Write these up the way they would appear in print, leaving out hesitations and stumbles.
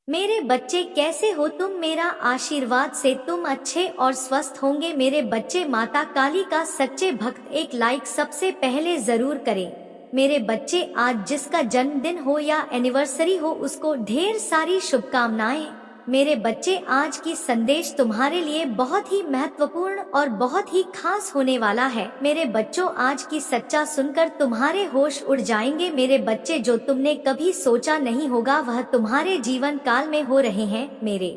मेरे बच्चे कैसे हो तुम? मेरा आशीर्वाद से तुम अच्छे और स्वस्थ होंगे। मेरे बच्चे, माता काली का सच्चे भक्त एक लाइक सबसे पहले जरूर करें। मेरे बच्चे, आज जिसका जन्मदिन हो या एनिवर्सरी हो उसको ढेर सारी शुभकामनाएं। मेरे बच्चे, आज की संदेश तुम्हारे लिए बहुत ही महत्वपूर्ण और बहुत ही खास होने वाला है। मेरे बच्चों, आज की सच्चा सुनकर तुम्हारे होश उड़ जाएंगे। मेरे बच्चे, जो तुमने कभी सोचा नहीं होगा वह तुम्हारे जीवन काल में हो रहे हैं। मेरे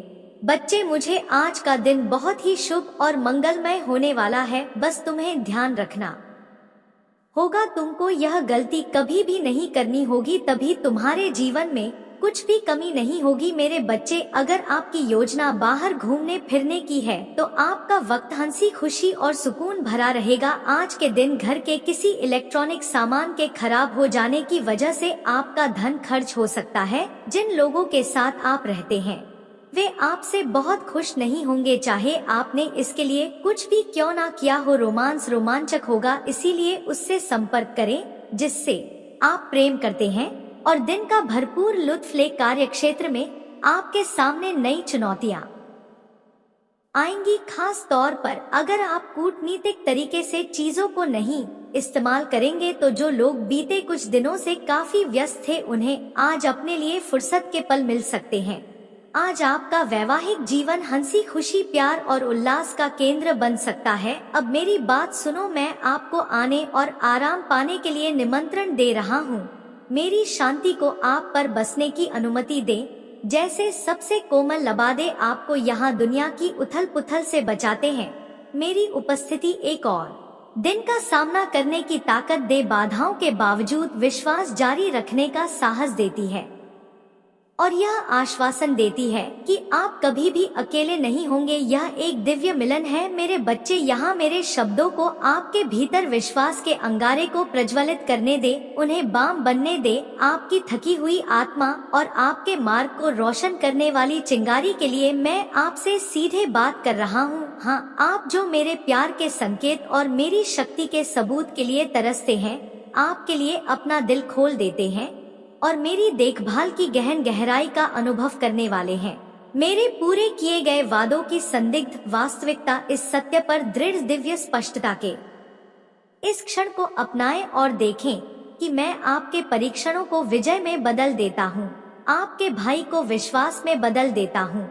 बच्चे, मुझे आज का दिन बहुत ही शुभ और मंगलमय होने वाला है। बस तुम्हें ध्यान रखना होगा, तुमको यह गलती कभी भी नहीं करनी होगी, तभी तुम्हारे जीवन में कुछ भी कमी नहीं होगी। मेरे बच्चे, अगर आपकी योजना बाहर घूमने फिरने की है तो आपका वक्त हंसी खुशी और सुकून भरा रहेगा। आज के दिन घर के किसी इलेक्ट्रॉनिक सामान के खराब हो जाने की वजह से आपका धन खर्च हो सकता है। जिन लोगों के साथ आप रहते हैं वे आपसे बहुत खुश नहीं होंगे, चाहे आपने इसके लिए कुछ भी क्यों ना किया हो। रोमांस रोमांचक होगा, इसीलिए उससे संपर्क करें जिससे आप प्रेम करते हैं और दिन का भरपूर लुत्फ ले। कार्य क्षेत्र में आपके सामने नई चुनौतियां आएंगी, खास तौर पर अगर आप कूटनीतिक तरीके से चीजों को नहीं इस्तेमाल करेंगे तो जो लोग बीते कुछ दिनों से काफी व्यस्त थे उन्हें आज अपने लिए फुर्सत के पल मिल सकते हैं। आज आपका वैवाहिक जीवन हंसी खुशी प्यार और उल्लास का केंद्र बन सकता है। अब मेरी बात सुनो, मैं आपको आने और आराम पाने के लिए निमंत्रण दे रहा हूँ। मेरी शांति को आप पर बसने की अनुमति दें। जैसे सबसे कोमल लबादे आपको यहाँ दुनिया की उथल पुथल से बचाते हैं, मेरी उपस्थिति एक और दिन का सामना करने की ताकत दे, बाधाओं के बावजूद विश्वास जारी रखने का साहस देती है और यह आश्वासन देती है कि आप कभी भी अकेले नहीं होंगे। यह एक दिव्य मिलन है। मेरे बच्चे, यहाँ मेरे शब्दों को आपके भीतर विश्वास के अंगारे को प्रज्वलित करने दे, उन्हें बाम बनने दे। आपकी थकी हुई आत्मा और आपके मार्ग को रोशन करने वाली चिंगारी के लिए मैं आपसे सीधे बात कर रहा हूँ। हाँ, आप जो मेरे प्यार के संकेत और मेरी शक्ति के सबूत के लिए तरसते हैं, आपके लिए अपना दिल खोल देते हैं और मेरी देखभाल की गहन गहराई का अनुभव करने वाले हैं। मेरे पूरे किए गए वादों की संदिग्ध वास्तविकता इस सत्य पर दृढ़ दिव्य स्पष्टता के इस क्षण को अपनाएं और देखें कि मैं आपके परीक्षणों को विजय में बदल देता हूँ, आपके भाई को विश्वास में बदल देता हूँ।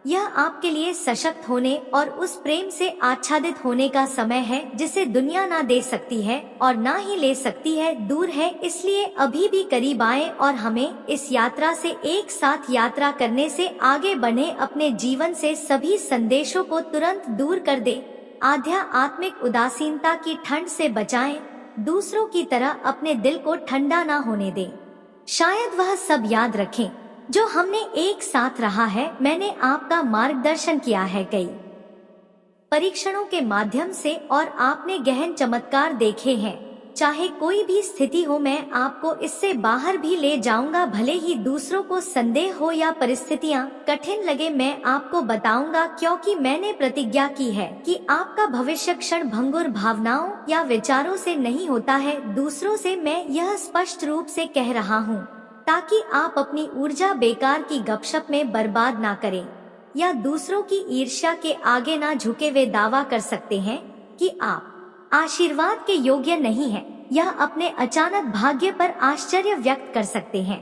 यह आपके लिए सशक्त होने और उस प्रेम से आच्छादित होने का समय है जिसे दुनिया ना दे सकती है और ना ही ले सकती है, दूर है। इसलिए अभी भी करीब आएं और हमें इस यात्रा से एक साथ यात्रा करने से आगे बढ़े। अपने जीवन से सभी संदेशों को तुरंत दूर कर दे, आध्यात्मिक उदासीनता की ठंड से बचाएं, दूसरों की तरह अपने दिल को ठंडा ना होने दें। शायद वह सब याद रखें जो हमने एक साथ रहा है। मैंने आपका मार्गदर्शन किया है कई परीक्षणों के माध्यम से और आपने गहन चमत्कार देखे हैं। चाहे कोई भी स्थिति हो, मैं आपको इससे बाहर भी ले जाऊंगा। भले ही दूसरों को संदेह हो या परिस्थितियां कठिन लगे, मैं आपको बताऊंगा, क्योंकि मैंने प्रतिज्ञा की है कि आपका भविष्य क्षण भंगुर भावनाओं या विचारों से नहीं होता है। दूसरों से मैं यह स्पष्ट रूप से कह रहा हूँ ताकि आप अपनी ऊर्जा बेकार की गपशप में बर्बाद ना करें या दूसरों की ईर्ष्या के आगे ना झुके। वे दावा कर सकते हैं कि आप आशीर्वाद के योग्य नहीं हैं, यह अपने अचानक भाग्य पर आश्चर्य व्यक्त कर सकते हैं।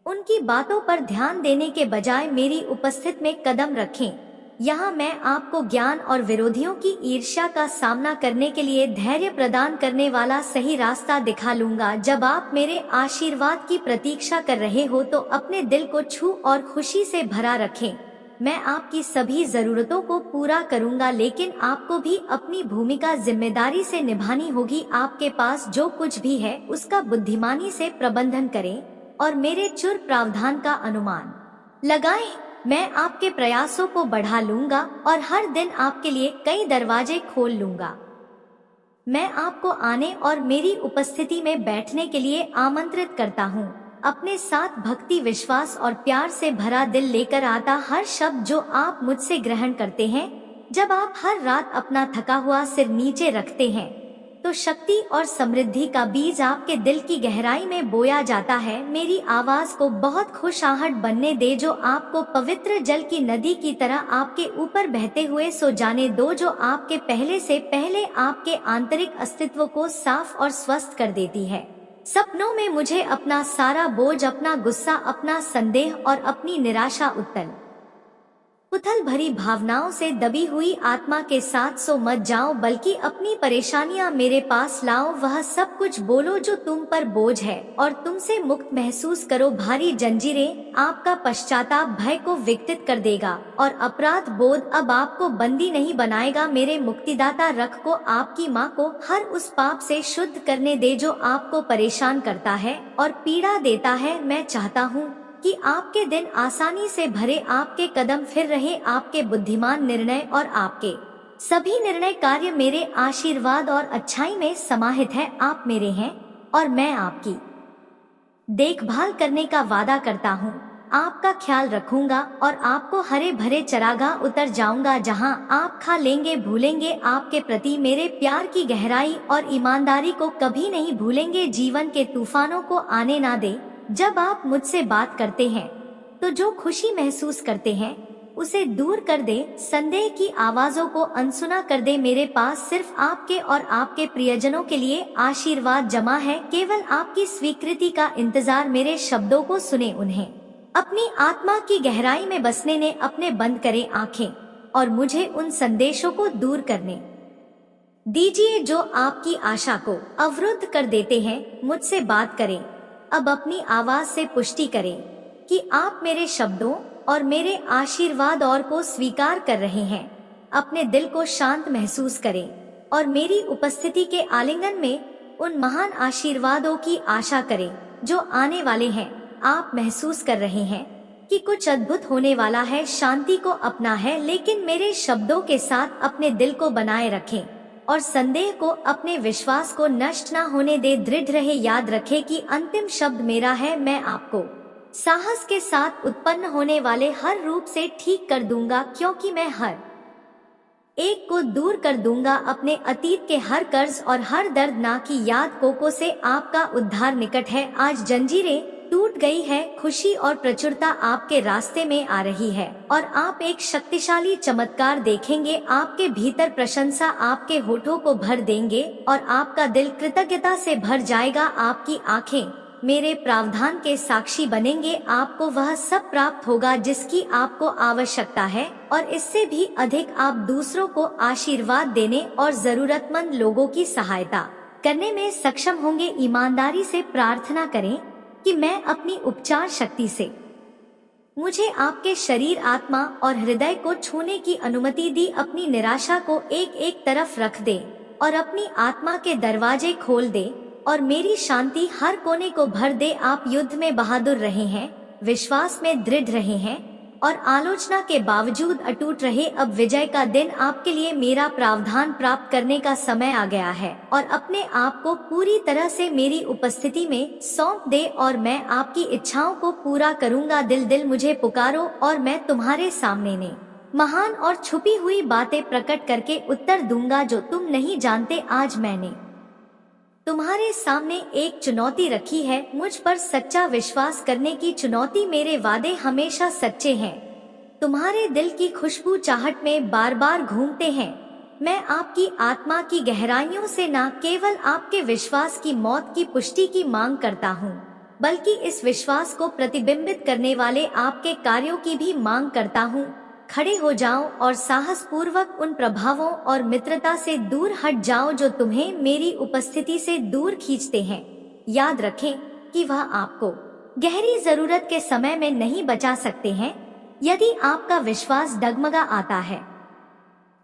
उनकी बातों पर ध्यान देने के बजाय मेरी उपस्थिति में कदम रखें। यहाँ मैं आपको ज्ञान और विरोधियों की ईर्ष्या का सामना करने के लिए धैर्य प्रदान करने वाला सही रास्ता दिखा लूंगा। जब आप मेरे आशीर्वाद की प्रतीक्षा कर रहे हो तो अपने दिल को छू और खुशी से भरा रखें। मैं आपकी सभी जरूरतों को पूरा करूंगा, लेकिन आपको भी अपनी भूमिका जिम्मेदारी से निभानी होगी। आपके पास जो कुछ भी है उसका बुद्धिमानी से प्रबंधन करें और मेरे चुर प्रावधान का अनुमान लगाएं। मैं आपके प्रयासों को बढ़ा लूंगा और हर दिन आपके लिए कई दरवाजे खोल लूंगा। मैं आपको आने और मेरी उपस्थिति में बैठने के लिए आमंत्रित करता हूँ। अपने साथ भक्ति, विश्वास और प्यार से भरा दिल लेकर आता हर शब्द जो आप मुझसे ग्रहण करते हैं। जब आप हर रात अपना थका हुआ सिर नीचे रखते हैं, तो शक्ति और समृद्धि का बीज आपके दिल की गहराई में बोया जाता है। मेरी आवाज को बहुत खुशाहट बनने दे, जो आपको पवित्र जल की नदी की तरह आपके ऊपर बहते हुए सो जाने दो, जो आपके पहले से पहले आपके आंतरिक अस्तित्व को साफ और स्वस्थ कर देती है। सपनों में मुझे अपना सारा बोझ, अपना गुस्सा, अपना संदेह और अपनी निराशा, उथल भरी भावनाओं से दबी हुई आत्मा के साथ सो मत जाओ, बल्कि अपनी परेशानियां मेरे पास लाओ। वह सब कुछ बोलो जो तुम पर बोझ है और तुमसे मुक्त महसूस करो। भारी जंजीरें आपका पश्चाताप, भय को विकसित कर देगा और अपराध बोध अब आपको बंदी नहीं बनाएगा। मेरे मुक्तिदाता रख को आपकी माँ को हर उस पाप से शुद्ध करने दे जो आपको परेशान करता है और पीड़ा देता है। मैं चाहता हूँ कि आपके दिन आसानी से भरे, आपके कदम फिर रहे, आपके बुद्धिमान निर्णय और आपके सभी निर्णय कार्य मेरे आशीर्वाद और अच्छाई में समाहित है। आप मेरे हैं और मैं आपकी देखभाल करने का वादा करता हूँ। आपका ख्याल रखूंगा और आपको हरे भरे चरागाह उतर जाऊंगा, जहाँ आप खा लेंगे, भूलेंगे आपके प्रति मेरे प्यार की गहराई और ईमानदारी को कभी नहीं भूलेंगे। जीवन के तूफानों को आने ना दे। जब आप मुझसे बात करते हैं तो जो खुशी महसूस करते हैं उसे दूर कर दे, संदेह की आवाजों को अनसुना कर दे। मेरे पास सिर्फ आपके और आपके प्रियजनों के लिए आशीर्वाद जमा है। केवल आपकी स्वीकृति का इंतजार। मेरे शब्दों को सुने, उन्हें अपनी आत्मा की गहराई में बसने ने अपने बंद करें आंखें और मुझे उन संदेशों को दूर करने दीजिए जो आपकी आशा को अवरुद्ध कर देते हैं। मुझसे बात करें, अब अपनी आवाज से पुष्टि करें कि आप मेरे शब्दों और मेरे आशीर्वाद और को स्वीकार कर रहे हैं। अपने दिल को शांत महसूस करें और मेरी उपस्थिति के आलिंगन में उन महान आशीर्वादों की आशा करें जो आने वाले हैं। आप महसूस कर रहे हैं कि कुछ अद्भुत होने वाला है। शांति को अपना है, लेकिन मेरे शब्दों के साथ अपने दिल को बनाए रखें और संदेह को, अपने विश्वास को नष्ट ना होने दे। दृढ़ रहे, याद रखे कि अंतिम शब्द मेरा है। मैं आपको साहस के साथ उत्पन्न होने वाले हर रूप से ठीक कर दूंगा, क्योंकि मैं हर एक को दूर कर दूंगा। अपने अतीत के हर कर्ज और हर दर्दनाक की याद कोको से आपका उद्धार निकट है। आज जंजीरें टूट गई है, खुशी और प्रचुरता आपके रास्ते में आ रही है और आप एक शक्तिशाली चमत्कार देखेंगे। आपके भीतर प्रशंसा आपके होठों को भर देंगे और आपका दिल कृतज्ञता से भर जाएगा। आपकी आंखें मेरे प्रावधान के साक्षी बनेंगे। आपको वह सब प्राप्त होगा जिसकी आपको आवश्यकता है और इससे भी अधिक। आप दूसरों को आशीर्वाद देने और जरूरतमंद लोगों की सहायता करने में सक्षम होंगे। ईमानदारी से प्रार्थना करें कि मैं अपनी उपचार शक्ति से मुझे आपके शरीर, आत्मा और हृदय को छूने की अनुमति दी। अपनी निराशा को एक एक तरफ रख दे और अपनी आत्मा के दरवाजे खोल दे और मेरी शांति हर कोने को भर दे। आप युद्ध में बहादुर रहे हैं, विश्वास में दृढ़ रहे हैं और आलोचना के बावजूद अटूट रहे। अब विजय का दिन आपके लिए, मेरा प्रावधान प्राप्त करने का समय आ गया है और अपने आप को पूरी तरह से मेरी उपस्थिति में सौंप दे और मैं आपकी इच्छाओं को पूरा करूंगा। दिल दिल मुझे पुकारो और मैं तुम्हारे सामने ने महान और छुपी हुई बातें प्रकट करके उत्तर दूंगा जो तुम नहीं जानते। आज मैंने तुम्हारे सामने एक चुनौती रखी है, मुझ पर सच्चा विश्वास करने की चुनौती। मेरे वादे हमेशा सच्चे हैं, तुम्हारे दिल की खुशबू चाहत में बार बार घूमते हैं। मैं आपकी आत्मा की गहराइयों से न केवल आपके विश्वास की मौत की पुष्टि की मांग करता हूँ, बल्कि इस विश्वास को प्रतिबिंबित करने वाले आपके कार्यों की भी मांग करता हूँ। खड़े हो जाओ और साहस पूर्वक उन प्रभावों और मित्रता से दूर हट जाओ जो तुम्हें मेरी उपस्थिति से दूर खींचते हैं। याद रखें कि वह आपको गहरी जरूरत के समय में नहीं बचा सकते हैं। यदि आपका विश्वास डगमगा आता है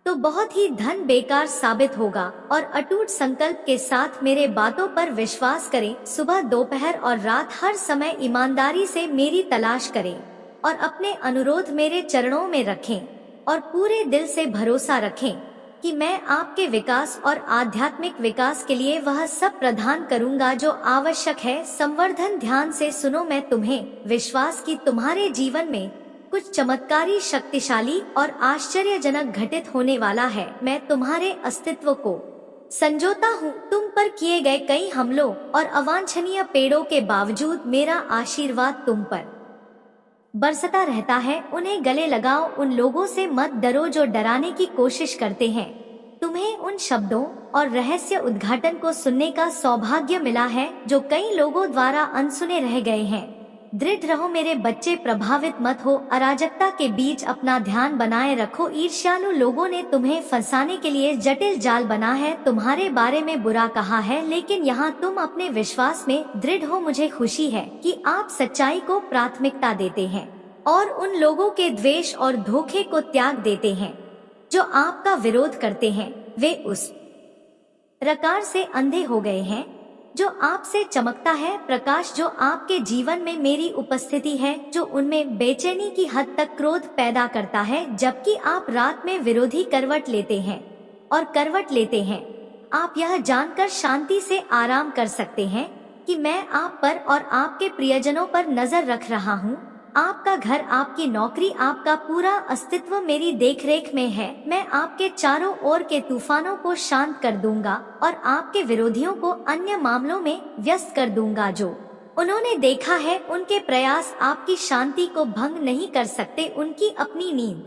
तो बहुत ही धन बेकार साबित होगा और अटूट संकल्प के साथ मेरे बातों पर विश्वास करें। सुबह, दोपहर और रात हर समय ईमानदारी से मेरी तलाश करें और अपने अनुरोध मेरे चरणों में रखें और पूरे दिल से भरोसा रखें कि मैं आपके विकास और आध्यात्मिक विकास के लिए वह सब प्रदान करूंगा जो आवश्यक है। संवर्धन, ध्यान से सुनो, मैं तुम्हें विश्वास की तुम्हारे जीवन में कुछ चमत्कारी, शक्तिशाली और आश्चर्यजनक घटित होने वाला है। मैं तुम्हारे अस्तित्व को संजोता हूँ तुम पर किए गए कई हमलों और अवांछनीय पेड़ों के बावजूद मेरा आशीर्वाद तुम पर बरसता रहता है। उन्हें गले लगाओ, उन लोगों से मत डरो जो डराने की कोशिश करते हैं। तुम्हें उन शब्दों और रहस्य उद्घाटन को सुनने का सौभाग्य मिला है जो कई लोगों द्वारा अनसुने रह गए हैं। दृढ़ रहो मेरे बच्चे, प्रभावित मत हो, अराजकता के बीच अपना ध्यान बनाए रखो। ईर्ष्यालु लोगों ने तुम्हें फंसाने के लिए जटिल जाल बना है, तुम्हारे बारे में बुरा कहा है, लेकिन यहाँ तुम अपने विश्वास में दृढ़ हो। मुझे खुशी है कि आप सच्चाई को प्राथमिकता देते हैं और उन लोगों के द्वेष और धोखे को त्याग देते हैं जो आपका विरोध करते हैं। वे उस प्रकार से अंधे हो गए हैं जो आपसे चमकता है, प्रकाश जो आपके जीवन में मेरी उपस्थिति है, जो उनमें बेचैनी की हद तक क्रोध पैदा करता है, जबकि आप रात में विरोधी करवट लेते हैं और करवट लेते हैं। आप यह जानकर शांति से आराम कर सकते हैं कि मैं आप पर और आपके प्रियजनों पर नजर रख रहा हूँ। आपका घर, आपकी नौकरी, आपका पूरा अस्तित्व मेरी देखरेख में है। मैं आपके चारों ओर के तूफानों को शांत कर दूंगा और आपके विरोधियों को अन्य मामलों में व्यस्त कर दूंगा। जो उन्होंने देखा है उनके प्रयास आपकी शांति को भंग नहीं कर सकते। उनकी अपनी नींद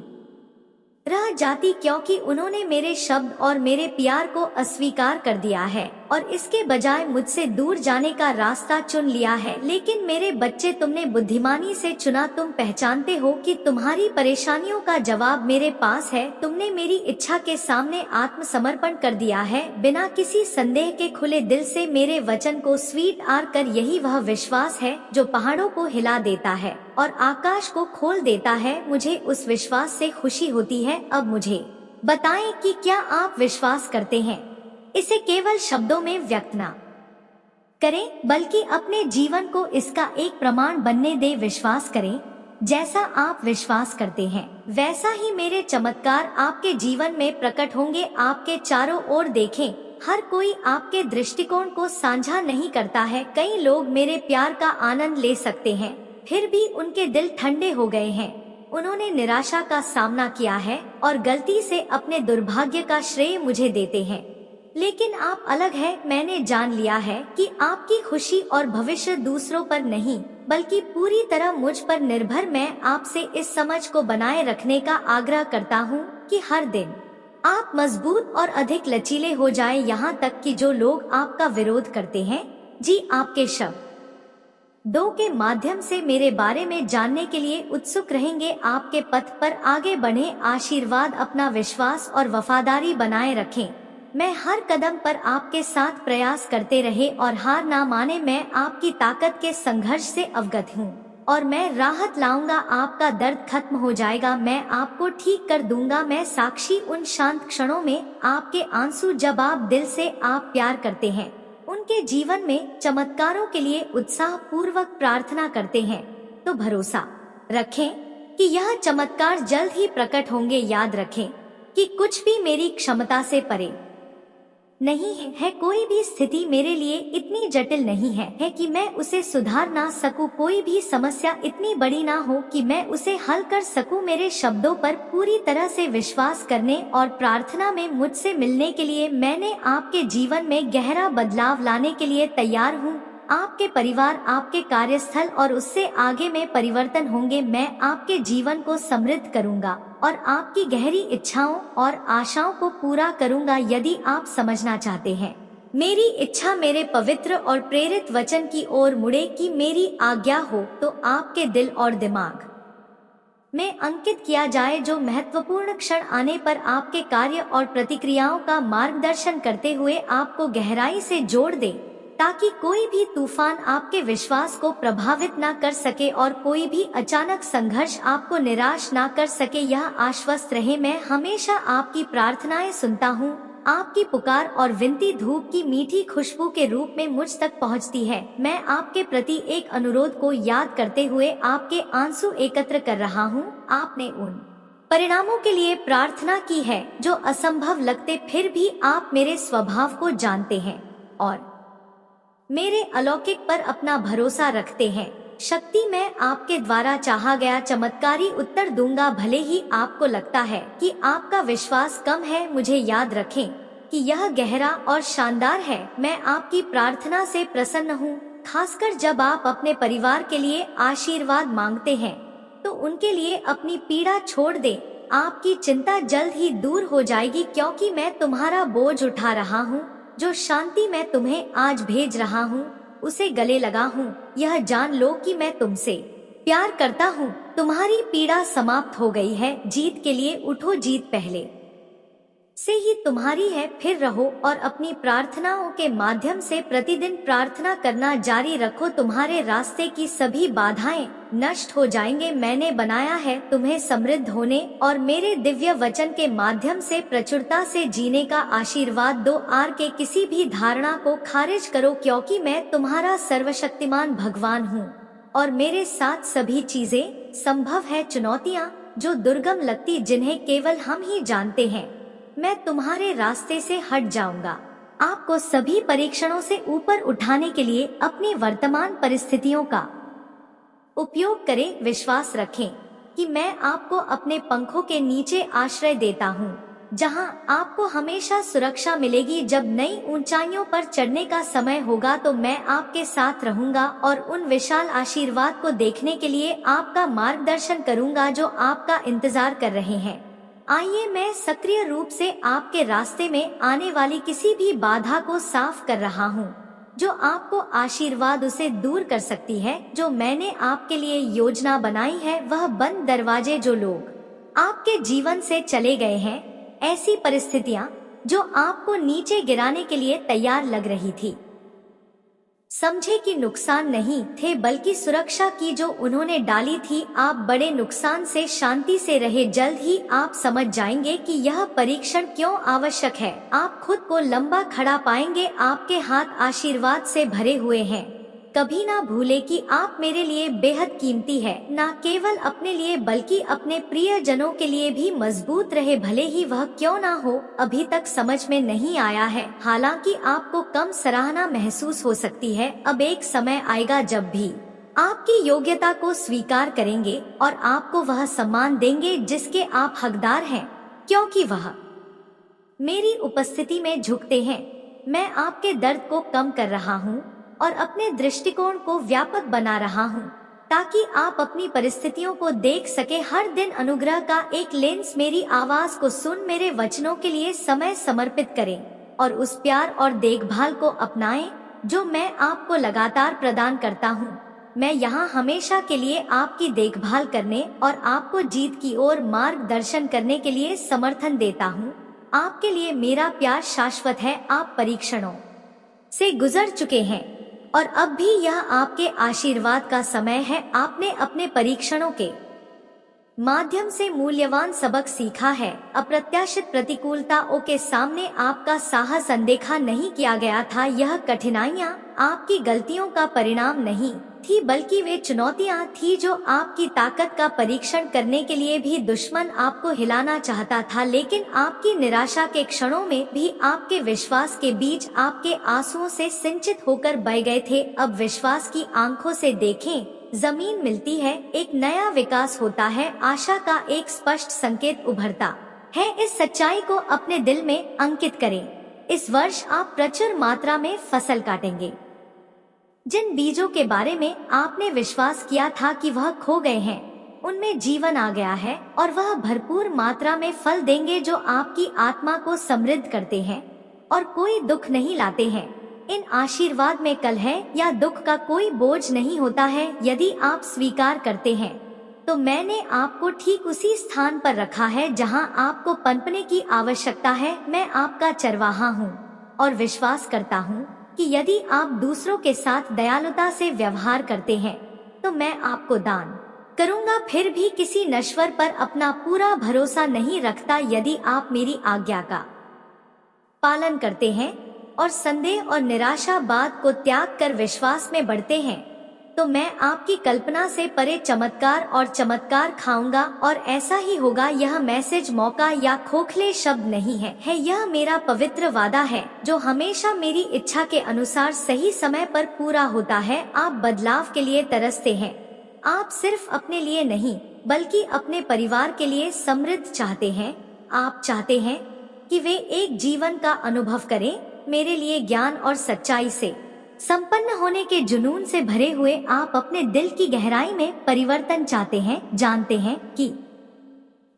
रह जाती क्योंकि उन्होंने मेरे शब्द और मेरे प्यार को अस्वीकार कर दिया है और इसके बजाय मुझसे दूर जाने का रास्ता चुन लिया है। लेकिन मेरे बच्चे, तुमने बुद्धिमानी से चुना। तुम पहचानते हो कि तुम्हारी परेशानियों का जवाब मेरे पास है। तुमने मेरी इच्छा के सामने आत्मसमर्पण कर दिया है, बिना किसी संदेह के खुले दिल से मेरे वचन को स्वीकार कर। यही वह विश्वास है जो पहाड़ों को हिला देता है और आकाश को खोल देता है। मुझे उस विश्वास से खुशी होती है। अब मुझे बताएं कि क्या आप विश्वास करते हैं। इसे केवल शब्दों में व्यक्त न करें, बल्कि अपने जीवन को इसका एक प्रमाण बनने दे। विश्वास करें, जैसा आप विश्वास करते हैं वैसा ही मेरे चमत्कार आपके जीवन में प्रकट होंगे। आपके चारों ओर देखें, हर कोई आपके दृष्टिकोण को साझा नहीं करता है। कई लोग मेरे प्यार का आनंद ले सकते हैं, फिर भी उनके दिल ठंडे हो गए हैं। उन्होंने निराशा का सामना किया है और गलती से अपने दुर्भाग्य का श्रेय मुझे देते हैं। लेकिन आप अलग हैं। मैंने जान लिया है कि आपकी खुशी और भविष्य दूसरों पर नहीं, बल्कि पूरी तरह मुझ पर निर्भर। मैं आपसे इस समझ को बनाए रखने का आग्रह करता हूँ कि हर दिन आप मजबूत और अधिक लचीले हो जाएं, यहाँ तक कि जो लोग आपका विरोध करते हैं, जी आपके शब्द दो के माध्यम से मेरे बारे में जानने के लिए उत्सुक रहेंगे। आपके पथ पर आगे बढ़े। आशीर्वाद, अपना विश्वास और वफादारी बनाए रखें। मैं हर कदम पर आपके साथ प्रयास करते रहे और हार ना माने। मैं आपकी ताकत के संघर्ष से अवगत हूँ और मैं राहत लाऊंगा। आपका दर्द खत्म हो जाएगा, मैं आपको ठीक कर दूंगा। मैं साक्षी उन शांत क्षणों में आपके आंसू, जब आप दिल से आप प्यार करते हैं, उनके जीवन में चमत्कारों के लिए उत्साह पूर्वक प्रार्थना करते हैं, तो भरोसा रखें कि यह चमत्कार जल्द ही प्रकट होंगे। याद रखें कि कुछ भी मेरी क्षमता से परे नहीं है। कोई भी स्थिति मेरे लिए इतनी जटिल नहीं है कि मैं उसे सुधार ना सकूं। कोई भी समस्या इतनी बड़ी ना हो कि मैं उसे हल कर सकूं। मेरे शब्दों पर पूरी तरह से विश्वास करने और प्रार्थना में मुझसे मिलने के लिए मैंने आपके जीवन में गहरा बदलाव लाने के लिए तैयार हूँ। आपके परिवार, आपके कार्यस्थल और उससे आगे में परिवर्तन होंगे। मैं आपके जीवन को समृद्ध करूंगा और आपकी गहरी इच्छाओं और आशाओं को पूरा करूंगा। यदि आप समझना चाहते हैं, मेरी इच्छा मेरे पवित्र और प्रेरित वचन की ओर मुड़े कि मेरी आज्ञा हो, तो आपके दिल और दिमाग में अंकित किया जाए, जो महत्वपूर्ण क्षण आने पर आपके कार्य और प्रतिक्रियाओं का मार्गदर्शन करते हुए आपको गहराई से जोड़ दे, ताकि कोई भी तूफान आपके विश्वास को प्रभावित ना कर सके और कोई भी अचानक संघर्ष आपको निराश ना कर सके। यह आश्वस्त रहे, मैं हमेशा आपकी प्रार्थनाएं सुनता हूँ। आपकी पुकार और विनती धूप की मीठी खुशबू के रूप में मुझ तक पहुँचती है। मैं आपके प्रति एक अनुरोध को याद करते हुए आपके आंसू एकत्र कर रहा हूँ। आपने उन परिणामों के लिए प्रार्थना की है जो असंभव लगते, फिर भी आप मेरे स्वभाव को जानते हैं और मेरे अलौकिक पर अपना भरोसा रखते हैं। शक्ति, मैं आपके द्वारा चाहा गया चमत्कारी उत्तर दूंगा, भले ही आपको लगता है कि आपका विश्वास कम है। मुझे याद रखें, कि यह गहरा और शानदार है। मैं आपकी प्रार्थना से प्रसन्न हूँ, खासकर जब आप अपने परिवार के लिए आशीर्वाद मांगते हैं तो उनके लिए अपनी पीड़ा छोड़ दे। आपकी चिंता जल्द ही दूर हो जाएगी, क्योंकि मैं तुम्हारा बोझ उठा रहा हूँ। जो शांति मैं तुम्हें आज भेज रहा हूँ उसे गले लगा हूँ। यह जान लो कि मैं तुमसे प्यार करता हूँ। तुम्हारी पीड़ा समाप्त हो गई है। जीत के लिए उठो, जीत पहले से ही तुम्हारी है। फिर रहो और अपनी प्रार्थनाओं के माध्यम से प्रतिदिन प्रार्थना करना जारी रखो। तुम्हारे रास्ते की सभी बाधाएं नष्ट हो जाएंगे। मैंने बनाया है तुम्हें समृद्ध होने और मेरे दिव्य वचन के माध्यम से प्रचुरता से जीने का आशीर्वाद दो। आर के किसी भी धारणा को खारिज करो, क्योंकि मैं तुम्हारा सर्वशक्तिमान भगवान हूँ और मेरे साथ सभी चीजें संभव है। चुनौतियाँ जो दुर्गम लगती, जिन्हें केवल हम ही जानते हैं, मैं तुम्हारे रास्ते से हट जाऊंगा। आपको सभी परीक्षणों से ऊपर उठाने के लिए अपनी वर्तमान परिस्थितियों का उपयोग करें। विश्वास रखें कि मैं आपको अपने पंखों के नीचे आश्रय देता हूँ, जहां आपको हमेशा सुरक्षा मिलेगी। जब नई ऊंचाइयों पर चढ़ने का समय होगा तो मैं आपके साथ रहूंगा और उन विशाल आशीर्वाद को देखने के लिए आपका मार्गदर्शन करूंगा जो आपका इंतजार कर रहे हैं। आइए मैं सक्रिय रूप से आपके रास्ते में आने वाली किसी भी बाधा को साफ कर रहा हूँ जो आपको आशीर्वाद उसे दूर कर सकती है। जो मैंने आपके लिए योजना बनाई है वह बंद दरवाजे, जो लोग आपके जीवन से चले गए हैं, ऐसी परिस्थितियां जो आपको नीचे गिराने के लिए तैयार लग रही थी, समझे कि नुकसान नहीं थे बल्कि सुरक्षा की जो उन्होंने डाली थी। आप बड़े नुकसान से शांति से रहे। जल्द ही आप समझ जाएंगे कि यह परीक्षण क्यों आवश्यक है। आप खुद को लंबा खड़ा पाएंगे। आपके हाथ आशीर्वाद से भरे हुए हैं। कभी ना भूले कि आप मेरे लिए बेहद कीमती है, न केवल अपने लिए बल्कि अपने प्रियजनों के लिए भी। मजबूत रहे, भले ही वह क्यों ना हो। अभी तक समझ में नहीं आया है, हालांकि आपको कम सराहना महसूस हो सकती है। अब एक समय आएगा जब भी आपकी योग्यता को स्वीकार करेंगे और आपको वह सम्मान देंगे जिसके आप हकदार हैं, क्योंकि वह मेरी उपस्थिति में झुकते हैं। मैं आपके दर्द को कम कर रहा हूँ और अपने दृष्टिकोण को व्यापक बना रहा हूँ, ताकि आप अपनी परिस्थितियों को देख सके। हर दिन अनुग्रह का एक लेंस। मेरी आवाज को सुन, मेरे वचनों के लिए समय समर्पित करें और उस प्यार और देखभाल को अपनाएं जो मैं आपको लगातार प्रदान करता हूँ। मैं यहाँ हमेशा के लिए आपकी देखभाल करने और आपको जीत की ओर मार्गदर्शन करने के लिए समर्थन देता हूँ। आपके लिए मेरा प्यार शाश्वत है। आप परीक्षणों से गुजर चुके हैं और अब भी यह आपके आशीर्वाद का समय है। आपने अपने परीक्षणों के माध्यम से मूल्यवान सबक सीखा है। अप्रत्याशित प्रतिकूलताओं के सामने आपका साहस अनदेखा नहीं किया गया था। यह कठिनाइयां आपकी गलतियों का परिणाम नहीं थी, बल्कि वे चुनौतियां थी जो आपकी ताकत का परीक्षण करने के लिए भी दुश्मन आपको हिलाना चाहता था। लेकिन आपकी निराशा के क्षणों में भी आपके विश्वास के बीज आपके आंसुओं से सिंचित होकर बह गए थे। अब विश्वास की आंखों से देखें, जमीन मिलती है, एक नया विकास होता है, आशा का एक स्पष्ट संकेत उभरता है। इस सच्चाई को अपने दिल में अंकित करें। इस वर्ष आप प्रचुर मात्रा में फसल काटेंगे। जिन बीजों के बारे में आपने विश्वास किया था कि वह खो गए हैं, उनमें जीवन आ गया है और वह भरपूर मात्रा में फल देंगे जो आपकी आत्मा को समृद्ध करते हैं और कोई दुख नहीं लाते हैं। इन आशीर्वाद में कलह या दुख का कोई बोझ नहीं होता है। यदि आप स्वीकार करते हैं तो मैंने आपको ठीक उसी स्थान पर रखा है जहां आपको पनपने की आवश्यकता है। मैं आपका चरवाहा हूं और विश्वास करता हूं कि यदि आप दूसरों के साथ दयालुता से व्यवहार करते हैं तो मैं आपको दान करूंगा। फिर भी किसी नश्वर पर अपना पूरा भरोसा नहीं रखता। यदि आप मेरी आज्ञा का पालन करते हैं और संदेह और निराशावाद को त्याग कर विश्वास में बढ़ते हैं तो मैं आपकी कल्पना से परे चमत्कार और चमत्कार खाऊंगा। और ऐसा ही होगा। यह मैसेज मौका या खोखले शब्द नहीं है, यह मेरा पवित्र वादा है जो हमेशा मेरी इच्छा के अनुसार सही समय पर पूरा होता है। आप बदलाव के लिए तरसते हैं। आप सिर्फ अपने लिए नहीं बल्कि अपने परिवार के लिए समृद्ध चाहते हैं। आप चाहते हैं कि वे एक जीवन का अनुभव करें, मेरे लिए ज्ञान और सच्चाई से संपन्न होने के जुनून से भरे हुए आप अपने दिल की गहराई में परिवर्तन चाहते हैं। जानते हैं कि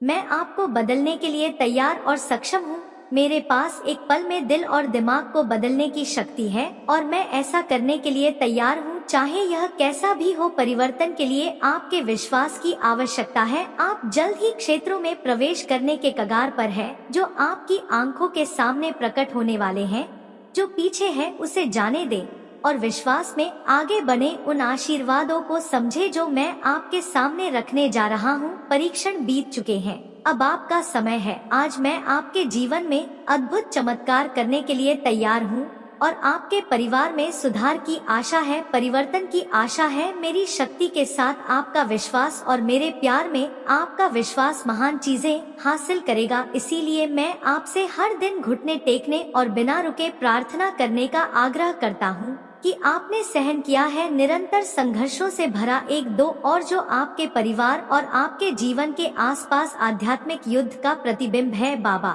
मैं आपको बदलने के लिए तैयार और सक्षम हूँ। मेरे पास एक पल में दिल और दिमाग को बदलने की शक्ति है और मैं ऐसा करने के लिए तैयार हूँ, चाहे यह कैसा भी हो। परिवर्तन के लिए आपके विश्वास की आवश्यकता है। आप जल्द ही क्षेत्रों में प्रवेश करने के कगार पर है जो आपकी आंखों के सामने प्रकट होने वाले हैं। जो पीछे है उसे जाने दे और विश्वास में आगे बने। उन आशीर्वादों को समझे जो मैं आपके सामने रखने जा रहा हूँ। परीक्षण बीत चुके हैं, अब आपका समय है। आज मैं आपके जीवन में अद्भुत चमत्कार करने के लिए तैयार हूँ और आपके परिवार में सुधार की आशा है, परिवर्तन की आशा है। मेरी शक्ति के साथ आपका विश्वास और मेरे प्यार में आपका विश्वास महान चीजें हासिल करेगा। इसीलिए मैं आपसे हर दिन घुटने टेकने और बिना रुके प्रार्थना करने का आग्रह करता हूँ कि आपने सहन किया है निरंतर संघर्षों से भरा एक दो और जो आपके परिवार और आपके जीवन के आसपास आध्यात्मिक युद्ध का प्रतिबिंब है। बाबा,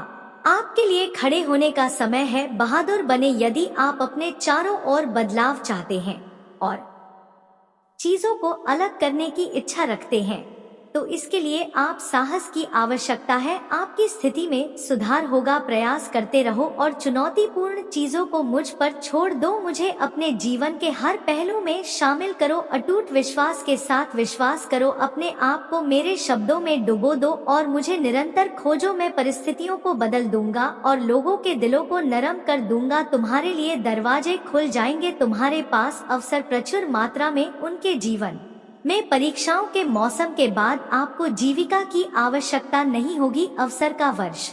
आपके लिए खड़े होने का समय है। बहादुर बने। यदि आप अपने चारों ओर बदलाव चाहते हैं और चीजों को अलग करने की इच्छा रखते हैं तो इसके लिए आप साहस की आवश्यकता है। आपकी स्थिति में सुधार होगा। प्रयास करते रहो और चुनौतीपूर्ण चीजों को मुझ पर छोड़ दो। मुझे अपने जीवन के हर पहलू में शामिल करो। अटूट विश्वास के साथ विश्वास करो। अपने आप को मेरे शब्दों में डुबो दो और मुझे निरंतर खोजो। मैं परिस्थितियों को बदल दूंगा और लोगों के दिलों को नरम कर दूंगा। तुम्हारे लिए दरवाजे खुल जाएंगे। तुम्हारे पास अवसर प्रचुर मात्रा में। उनके जीवन में परीक्षाओं के मौसम के बाद आपको जीविका की आवश्यकता नहीं होगी। अवसर का वर्ष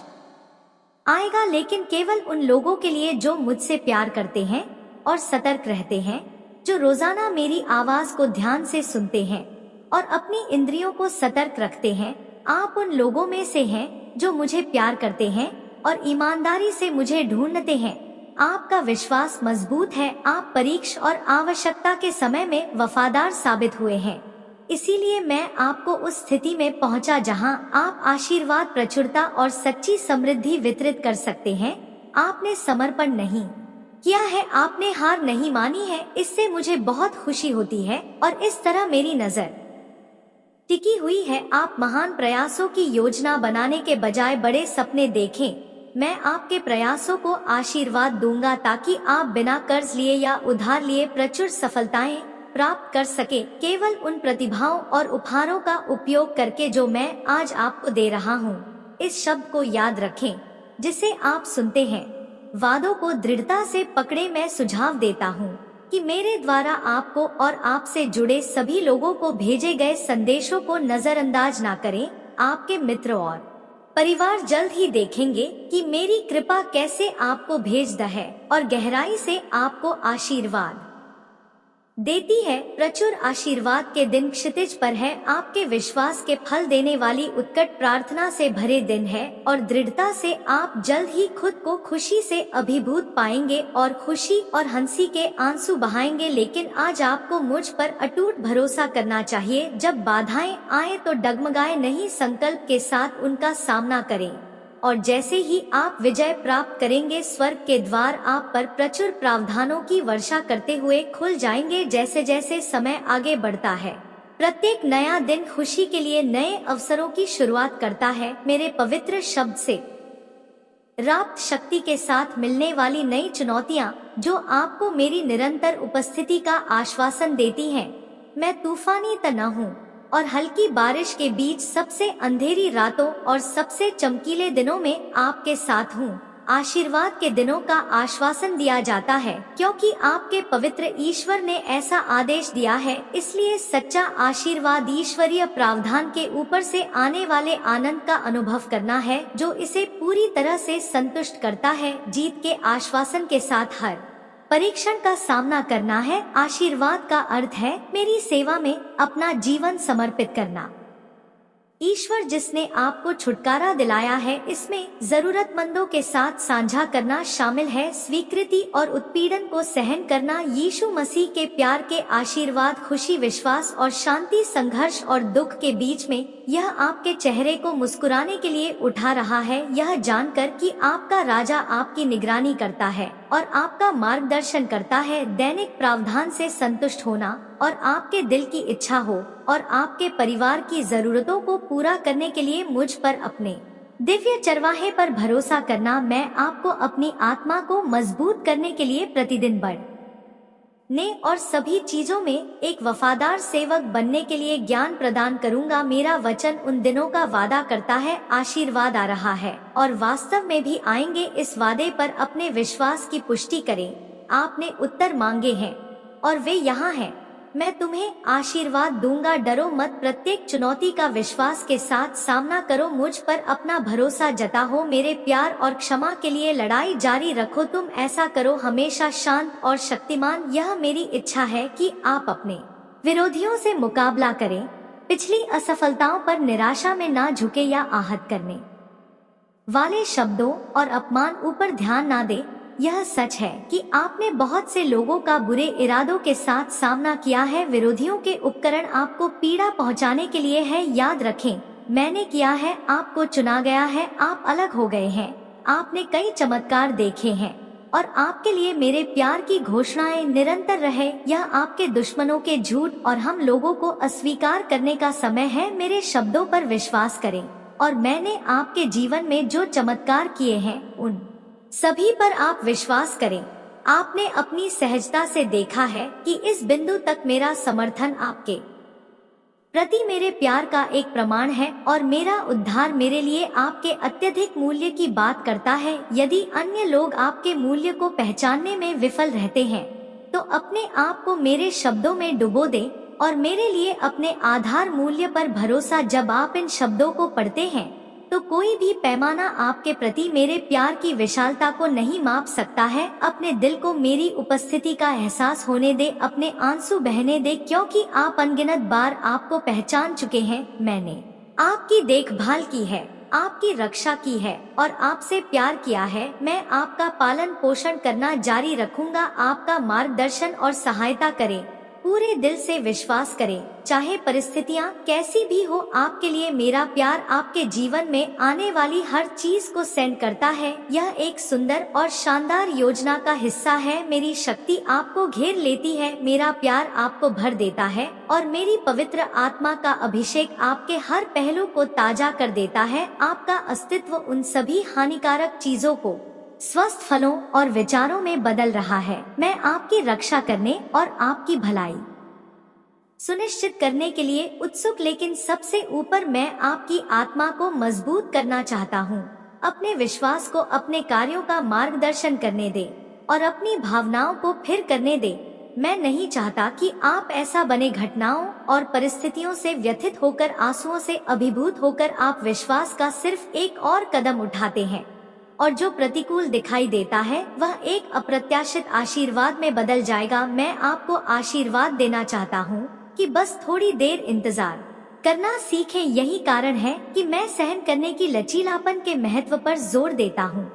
आएगा, लेकिन केवल उन लोगों के लिए जो मुझसे प्यार करते हैं और सतर्क रहते हैं, जो रोजाना मेरी आवाज को ध्यान से सुनते हैं और अपनी इंद्रियों को सतर्क रखते हैं। आप उन लोगों में से हैं जो मुझे प्यार करते हैं और ईमानदारी से मुझे ढूंढते हैं। आपका विश्वास मजबूत है। आप परीक्षा और आवश्यकता के समय में वफादार साबित हुए हैं। इसीलिए मैं आपको उस स्थिति में पहुंचा जहां आप आशीर्वाद, प्रचुरता और सच्ची समृद्धि वितरित कर सकते हैं। आपने समर्पण नहीं किया है, आपने हार नहीं मानी है। इससे मुझे बहुत खुशी होती है और इस तरह मेरी नजर टिकी हुई है। आप महान प्रयासों की योजना बनाने के बजाय बड़े सपने देखें। मैं आपके प्रयासों को आशीर्वाद दूंगा ताकि आप बिना कर्ज लिए या उधार लिए प्रचुर सफलताएं प्राप्त कर सके, केवल उन प्रतिभाओं और उपहारों का उपयोग करके जो मैं आज आपको दे रहा हूँ। इस शब्द को याद रखें जिसे आप सुनते हैं। वादों को दृढ़ता से पकड़े। मैं सुझाव देता हूँ कि मेरे द्वारा आपको और आपसे जुड़े सभी लोगों को भेजे गए संदेशों को नजरअंदाज ना करें। आपके मित्र और परिवार जल्द ही देखेंगे कि मेरी कृपा कैसे आपको भेजता है और गहराई से आपको आशीर्वाद देती है। प्रचुर आशीर्वाद के दिन क्षितिज पर है। आपके विश्वास के फल देने वाली उत्कट प्रार्थना से भरे दिन है और दृढ़ता से आप जल्द ही खुद को खुशी से अभिभूत पाएंगे और खुशी और हंसी के आंसू बहाएंगे। लेकिन आज आपको मुझ पर अटूट भरोसा करना चाहिए। जब बाधाएं आए तो डगमगाए नहीं, संकल्प के साथ उनका सामना करें और जैसे ही आप विजय प्राप्त करेंगे स्वर्ग के द्वार आप पर प्रचुर प्रावधानों की वर्षा करते हुए खुल जाएंगे। जैसे जैसे समय आगे बढ़ता है प्रत्येक नया दिन खुशी के लिए नए अवसरों की शुरुआत करता है। मेरे पवित्र शब्द से प्राप्त शक्ति के साथ मिलने वाली नई चुनौतियां जो आपको मेरी निरंतर उपस्थिति का आश्वासन देती हैं। मैं तूफानी तना हूँ और हल्की बारिश के बीच सबसे अंधेरी रातों और सबसे चमकीले दिनों में आपके साथ हूँ। आशीर्वाद के दिनों का आश्वासन दिया जाता है क्योंकि आपके पवित्र ईश्वर ने ऐसा आदेश दिया है। इसलिए सच्चा आशीर्वाद ईश्वरीय प्रावधान के ऊपर से आने वाले आनंद का अनुभव करना है जो इसे पूरी तरह से संतुष्ट करता है। जीत के आश्वासन के साथ हर परीक्षण का सामना करना है। आशीर्वाद का अर्थ है मेरी सेवा में अपना जीवन समर्पित करना। ईश्वर जिसने आपको छुटकारा दिलाया है, इसमें जरूरतमंदों के साथ साझा करना शामिल है। स्वीकृति और उत्पीड़न को सहन करना, यीशु मसीह के प्यार के आशीर्वाद, खुशी, विश्वास और शांति, संघर्ष और दुख के बीच में यह आपके चेहरे को मुस्कुराने के लिए उठा रहा है, यह जानकर कि आपका राजा आपकी निगरानी करता है और आपका मार्गदर्शन करता है। दैनिक प्रावधान से संतुष्ट होना और आपके दिल की इच्छा हो और आपके परिवार की जरूरतों को पूरा करने के लिए मुझ पर अपने दिव्य चरवाहे पर भरोसा करना। मैं आपको अपनी आत्मा को मजबूत करने के लिए प्रतिदिन बढ़ने और सभी चीजों में एक वफादार सेवक बनने के लिए ज्ञान प्रदान करूंगा। मेरा वचन उन दिनों का वादा करता है, आशीर्वाद आ रहा है और वास्तव में भी आएंगे। इस वादे पर अपने विश्वास की पुष्टि करें। आपने उत्तर मांगे हैं और वे यहाँ हैं। मैं तुम्हें आशीर्वाद दूंगा, डरो मत। प्रत्येक चुनौती का विश्वास के साथ सामना करो, मुझ पर अपना भरोसा जताओ, मेरे प्यार और क्षमा के लिए लड़ाई जारी रखो। तुम ऐसा करो, हमेशा शांत और शक्तिमान। यह मेरी इच्छा है कि आप अपने विरोधियों से मुकाबला करें, पिछली असफलताओं पर निराशा में ना झुके या आहत करने वाले शब्दों और अपमान ऊपर ध्यान ना दे। यह सच है कि आपने बहुत से लोगों का बुरे इरादों के साथ सामना किया है। विरोधियों के उपकरण आपको पीड़ा पहुंचाने के लिए है। याद रखें, मैंने किया है, आपको चुना गया है, आप अलग हो गए हैं। आपने कई चमत्कार देखे हैं और आपके लिए मेरे प्यार की घोषणाएं निरंतर रहे। यह आपके दुश्मनों के झूठ और हम लोगों को अस्वीकार करने का समय है। मेरे शब्दों पर विश्वास करें और मैंने आपके जीवन में जो चमत्कार किए हैं उन सभी पर आप विश्वास करें। आपने अपनी सहजता से देखा है कि इस बिंदु तक मेरा समर्थन आपके प्रति मेरे प्यार का एक प्रमाण है और मेरा उद्धार मेरे लिए आपके अत्यधिक मूल्य की बात करता है। यदि अन्य लोग आपके मूल्य को पहचानने में विफल रहते हैं तो अपने आप को मेरे शब्दों में डुबो दें और मेरे लिए अपने आधार मूल्य पर भरोसा। जब आप इन शब्दों को पढ़ते हैं तो कोई भी पैमाना आपके प्रति मेरे प्यार की विशालता को नहीं माप सकता है। अपने दिल को मेरी उपस्थिति का एहसास होने दे, अपने आंसू बहने दे, क्योंकि आप अनगिनत बार आपको पहचान चुके हैं। मैंने आपकी देखभाल की है, आपकी रक्षा की है और आपसे प्यार किया है। मैं आपका पालन पोषण करना जारी रखूंगा। आपका मार्गदर्शन और सहायता करें, पूरे दिल से विश्वास करें, चाहे परिस्थितियां कैसी भी हो। आपके लिए मेरा प्यार आपके जीवन में आने वाली हर चीज को सेंड करता है। यह एक सुंदर और शानदार योजना का हिस्सा है। मेरी शक्ति आपको घेर लेती है, मेरा प्यार आपको भर देता है और मेरी पवित्र आत्मा का अभिषेक आपके हर पहलू को ताजा कर देता है। आपका अस्तित्व उन सभी हानिकारक चीजों को स्वस्थ फलों और विचारों में बदल रहा है। मैं आपकी रक्षा करने और आपकी भलाई सुनिश्चित करने के लिए उत्सुक, लेकिन सबसे ऊपर मैं आपकी आत्मा को मजबूत करना चाहता हूँ। अपने विश्वास को अपने कार्यों का मार्गदर्शन करने दे और अपनी भावनाओं को फिर करने दे। मैं नहीं चाहता कि आप ऐसा बने, घटनाओं और परिस्थितियों से व्यथित होकर, आंसुओं से अभिभूत होकर आप विश्वास का सिर्फ एक और कदम उठाते हैं और जो प्रतिकूल दिखाई देता है वह एक अप्रत्याशित आशीर्वाद में बदल जाएगा। मैं आपको आशीर्वाद देना चाहता हूँ कि बस थोड़ी देर इंतजार करना सीखें। यही कारण है कि मैं सहन करने की लचीलापन के महत्व पर जोर देता हूँ।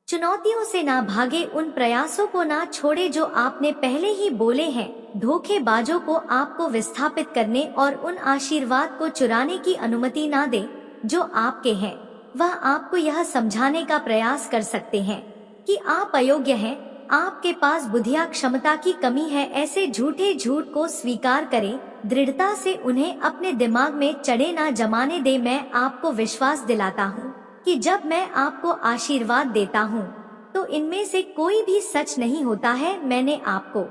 चुनौतियों से ना भागे, उन प्रयासों को ना छोड़े जो आपने पहले ही बोले हैं। धोखेबाजों को आपको विस्थापित करने और उन आशीर्वाद को चुराने की अनुमति ना दे जो आपके हैं। वह आपको यह समझाने का प्रयास कर सकते हैं कि आप अयोग्य हैं, आपके पास बुद्धिया क्षमता की कमी है। ऐसे झूठे झूठ को स्वीकार करें, दृढ़ता से उन्हें अपने दिमाग में चढ़े ना जमाने दे। मैं आपको विश्वास दिलाता हूँ कि जब मैं आपको आशीर्वाद देता हूँ तो इनमें से कोई भी सच नहीं होता है। मैंने आपको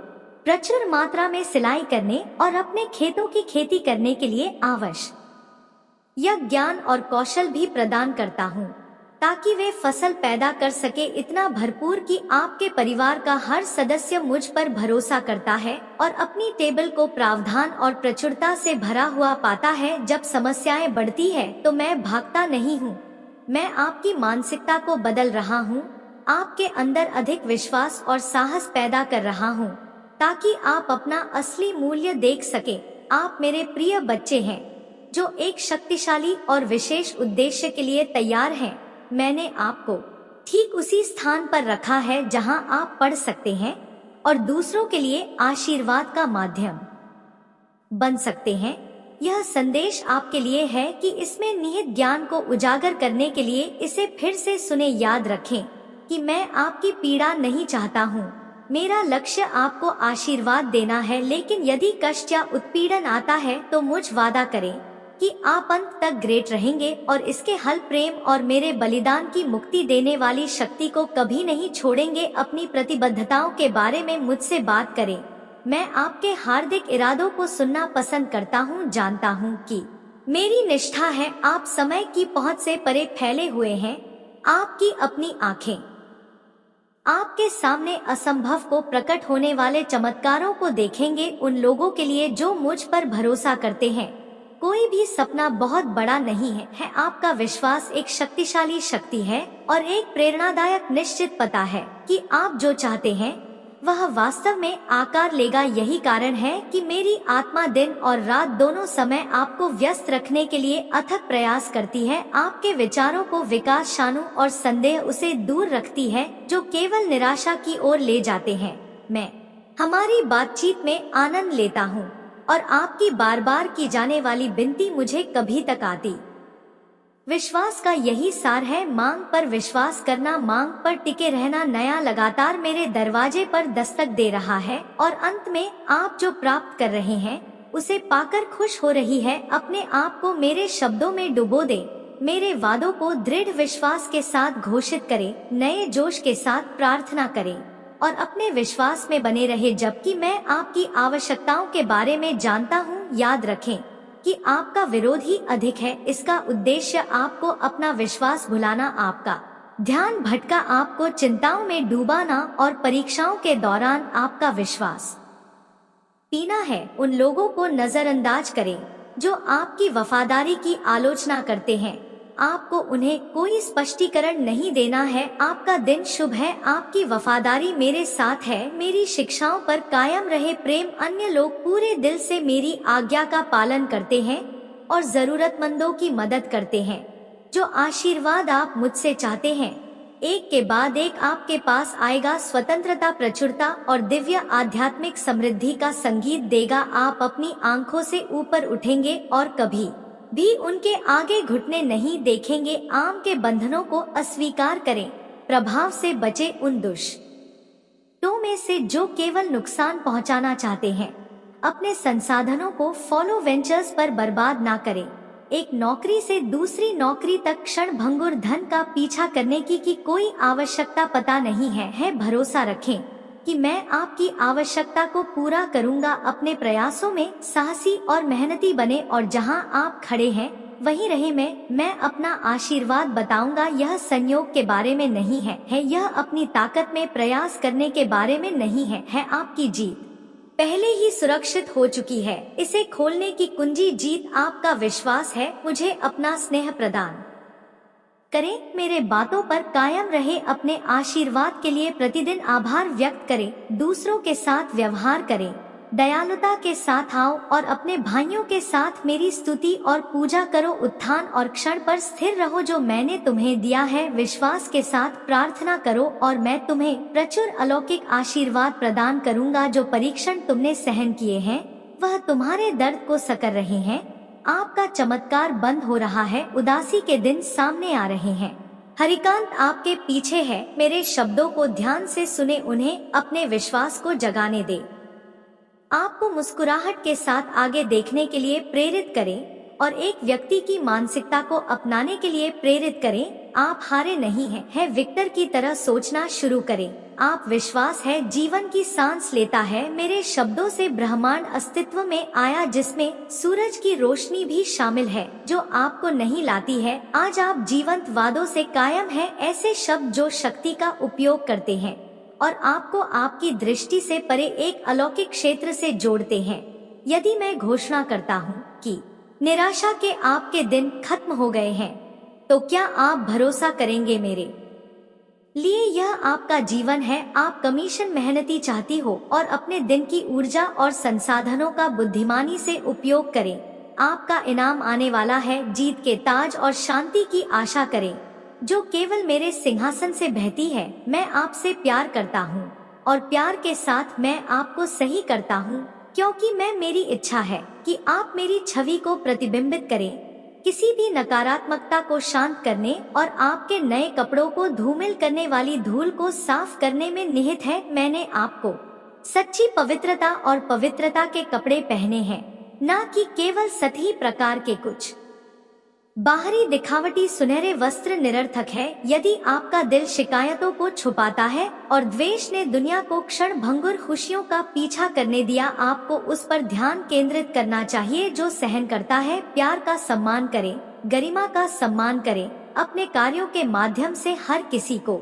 प्रचुर मात्रा में सिलाई करने और अपने खेतों की खेती करने के लिए आवश्यक यह ज्ञान और कौशल भी प्रदान करता हूँ ताकि वे फसल पैदा कर सके, इतना भरपूर कि आपके परिवार का हर सदस्य मुझ पर भरोसा करता है और अपनी टेबल को प्रावधान और प्रचुरता से भरा हुआ पाता है। जब समस्याएं बढ़ती है तो मैं भागता नहीं हूँ, मैं आपकी मानसिकता को बदल रहा हूँ, आपके अंदर अधिक विश्वास और साहस पैदा कर रहा हूँ ताकि आप अपना असली मूल्य देख सके। आप मेरे प्रिय बच्चे हैं जो एक शक्तिशाली और विशेष उद्देश्य के लिए तैयार हैं। मैंने आपको ठीक उसी स्थान पर रखा है जहां आप पढ़ सकते हैं और दूसरों के लिए आशीर्वाद का माध्यम बन सकते हैं। यह संदेश आपके लिए है कि इसमें निहित ज्ञान को उजागर करने के लिए इसे फिर से सुने। याद रखें कि मैं आपकी पीड़ा नहीं चाहता हूँ। मेरा लक्ष्य आपको आशीर्वाद देना है, लेकिन यदि कष्ट या उत्पीड़न आता है तो मुझ वादा करें कि आप अंत तक ग्रेट रहेंगे और इसके हल प्रेम और मेरे बलिदान की मुक्ति देने वाली शक्ति को कभी नहीं छोड़ेंगे। अपनी प्रतिबद्धताओं के बारे में मुझसे बात करें। मैं आपके हार्दिक इरादों को सुनना पसंद करता हूँ। जानता हूँ कि मेरी निष्ठा है। आप समय की पहुँच से परे फैले हुए हैं। आपकी अपनी आंखें आपके सामने असंभव को प्रकट होने वाले चमत्कारों को देखेंगे। उन लोगों के लिए जो मुझ पर भरोसा करते हैं, कोई भी सपना बहुत बड़ा नहीं है। आपका विश्वास एक शक्तिशाली शक्ति है और एक प्रेरणादायक निश्चित पता है कि आप जो चाहते हैं वह वास्तव में आकार लेगा। यही कारण है कि मेरी आत्मा दिन और रात दोनों समय आपको व्यस्त रखने के लिए अथक प्रयास करती है। आपके विचारों को विकास, शानु और संदेह उसे दूर रखती है जो केवल निराशा की ओर ले जाते हैं। मैं हमारी बातचीत में आनंद लेता हूँ और आपकी बार बार की जाने वाली विनती मुझे कभी तक आती। विश्वास का यही सार है। मांग पर विश्वास करना, मांग पर टिके रहना। नया लगातार मेरे दरवाजे पर दस्तक दे रहा है और अंत में आप जो प्राप्त कर रहे हैं उसे पाकर खुश हो रही है। अपने आप को मेरे शब्दों में डुबो दे। मेरे वादों को दृढ़ विश्वास के साथ घोषित करे, नए जोश के साथ प्रार्थना करे और अपने विश्वास में बने रहे जबकि मैं आपकी आवश्यकताओं के बारे में जानता हूँ। याद रखें कि आपका विरोध ही अधिक है। इसका उद्देश्य आपको अपना विश्वास भुलाना, आपका ध्यान भटका, आपको चिंताओं में डूबाना और परीक्षाओं के दौरान आपका विश्वास पीना है। उन लोगों को नजरअंदाज करें जो आपकी वफादारी की आलोचना करते हैं। आपको उन्हें कोई स्पष्टीकरण नहीं देना है। आपका दिन शुभ है। आपकी वफादारी मेरे साथ है। मेरी शिक्षाओं पर कायम रहे। प्रेम, अन्य लोग पूरे दिल से मेरी आज्ञा का पालन करते हैं और जरूरतमंदों की मदद करते हैं। जो आशीर्वाद आप मुझसे चाहते हैं एक के बाद एक आपके पास आएगा। स्वतंत्रता, प्रचुरता और दिव्य आध्यात्मिक समृद्धि का संगीत देगा। आप अपनी आंखों से ऊपर उठेंगे और कभी भी उनके आगे घुटने नहीं देखेंगे। आम के बंधनों को अस्वीकार करें। प्रभाव से बचे उन दुष्टों में से जो केवल नुकसान पहुंचाना चाहते हैं। अपने संसाधनों को फॉलो वेंचर्स पर बर्बाद ना करें। एक नौकरी से दूसरी नौकरी तक क्षण भंगुर धन का पीछा करने की कोई आवश्यकता पता नहीं है। भरोसा रखें कि मैं आपकी आवश्यकता को पूरा करूंगा। अपने प्रयासों में साहसी और मेहनती बने और जहां आप खड़े हैं वहीं रहे। मैं अपना आशीर्वाद बताऊंगा। यह संयोग के बारे में नहीं है। यह अपनी ताकत में प्रयास करने के बारे में नहीं है। आपकी जीत पहले ही सुरक्षित हो चुकी है। इसे खोलने की कुंजी जीत आपका विश्वास है। मुझे अपना स्नेह प्रदान करें। मेरे बातों पर कायम रहे। अपने आशीर्वाद के लिए प्रतिदिन आभार व्यक्त करें। दूसरों के साथ व्यवहार करें। दयालुता के साथ आओ और अपने भाइयों के साथ मेरी स्तुति और पूजा करो। उत्थान और क्षण पर स्थिर रहो जो मैंने तुम्हें दिया है। विश्वास के साथ प्रार्थना करो और मैं तुम्हें प्रचुर अलौकिक आशीर्वाद प्रदान करूंगा। जो परीक्षण तुमने सहन किए हैं वह तुम्हारे दर्द को सकर रहे हैं। आपका चमत्कार बंद हो रहा है। उदासी के दिन सामने आ रहे हैं। हरिकांत आपके पीछे है। मेरे शब्दों को ध्यान से सुने, उन्हें अपने विश्वास को जगाने दे। आपको मुस्कुराहट के साथ आगे देखने के लिए प्रेरित करें और एक व्यक्ति की मानसिकता को अपनाने के लिए प्रेरित करें। आप हारे नहीं हैं। विक्टर की तरह सोचना शुरू करें। आप विश्वास है जीवन की सांस लेता है। मेरे शब्दों से ब्रह्मांड अस्तित्व में आया जिसमें सूरज की रोशनी भी शामिल है जो आपको नहीं लाती है। आज आप जीवंत वादों से कायम हैं। ऐसे शब्द जो शक्ति का उपयोग करते हैं और आपको आपकी दृष्टि से परे एक अलौकिक क्षेत्र से जोड़ते हैं। यदि मैं घोषणा करता हूँ कि निराशा के आपके दिन खत्म हो गए हैं तो क्या आप भरोसा करेंगे मेरे लिए यह आपका जीवन है। आप कमीशन मेहनती चाहती हो और अपने दिन की ऊर्जा और संसाधनों का बुद्धिमानी से उपयोग करें। आपका इनाम आने वाला है। जीत के ताज और शांति की आशा करें जो केवल मेरे सिंहासन से बहती है। मैं आपसे प्यार करता हूँ और प्यार के साथ मैं आपको सही करता हूँ, क्योंकि मेरी इच्छा है कि आप मेरी छवि को प्रतिबिंबित करें। किसी भी नकारात्मकता को शांत करने और आपके नए कपड़ों को धूमिल करने वाली धूल को साफ करने में निहित है। मैंने आपको सच्ची पवित्रता और पवित्रता के कपड़े पहने हैं, न कि केवल सतही प्रकार के कुछ बाहरी दिखावटी सुनहरे वस्त्र। निरर्थक है यदि आपका दिल शिकायतों को छुपाता है और द्वेष ने दुनिया को क्षण भंगुर खुशियों का पीछा करने दिया। आपको उस पर ध्यान केंद्रित करना चाहिए जो सहन करता है। प्यार का सम्मान करें, गरिमा का सम्मान करें, अपने कार्यों के माध्यम से हर किसी को